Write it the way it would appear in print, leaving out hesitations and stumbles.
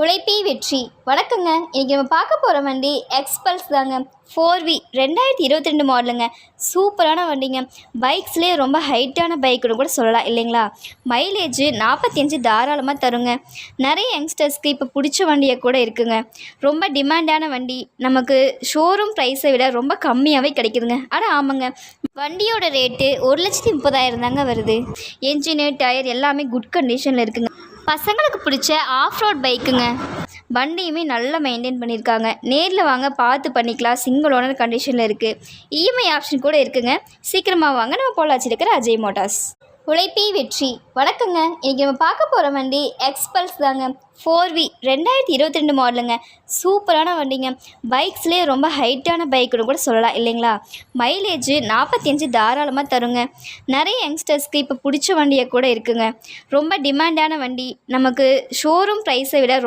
உழைப்பே வெற்றி. வணக்கங்க. இன்றைக்கி நம்ம பார்க்க போகிற வண்டி எக்ஸ்பல்ஸ் தாங்க. 4V 2022 மாடலுங்க. சூப்பரான வண்டிங்க. பைக்ஸ்லேயே ரொம்ப ஹைட்டான பைக்குன்னு கூட சொல்லலாம் இல்லைங்களா? மைலேஜ் 45 தாராளமாக தருங்க. நிறைய யங்ஸ்டர்ஸ்க்கு இப்போ பிடிச்ச வண்டியை கூட இருக்குங்க. ரொம்ப டிமாண்டான வண்டி. நமக்கு ஷோரூம் ப்ரைஸை விட ரொம்ப கம்மியாகவே கிடைக்குதுங்க. ஆனால் ஆமாங்க, வண்டியோட ரேட்டு 1,30,000 தாங்க வருது. என்ஜினு டயர் எல்லாமே குட் கண்டிஷனில் இருக்குங்க. பசங்களுக்கு பிடிச்ச ஆஃப் ரோட் பைக்குங்க. வண்டியுமே நல்லா மெயின்டைன் பண்ணியிருக்காங்க. நேரில் வாங்க, பார்த்து பண்ணிக்கலாம். சிங்கிள் ஓனர் கண்டிஷனில் இருக்குது. இஎம்ஐ ஆப்ஷன் கூட இருக்குங்க. சீக்கிரமாக வாங்க, நம்ம பொள்ளாச்சியில் இருக்கிற அஜய் மோட்டார்ஸ். உழைப்பே வெற்றி. வணக்கங்க. இன்றைக்கி நம்ம பார்க்க போகிற வண்டி எக்ஸ்பல்ஸ் தாங்க. 4V 2022 மாடலுங்க. சூப்பரான வண்டிங்க. பைக்ஸ்லேயே ரொம்ப ஹைட்டான பைக்குன்னு கூட சொல்லலாம் இல்லைங்களா? மைலேஜ் 45 தாராளமாக தருங்க. நிறைய யங்ஸ்டர்ஸ்க்கு இப்போ பிடிச்ச வண்டியை கூட இருக்குங்க. ரொம்ப டிமாண்டான வண்டி. நமக்கு ஷோரூம் ப்ரைஸை விட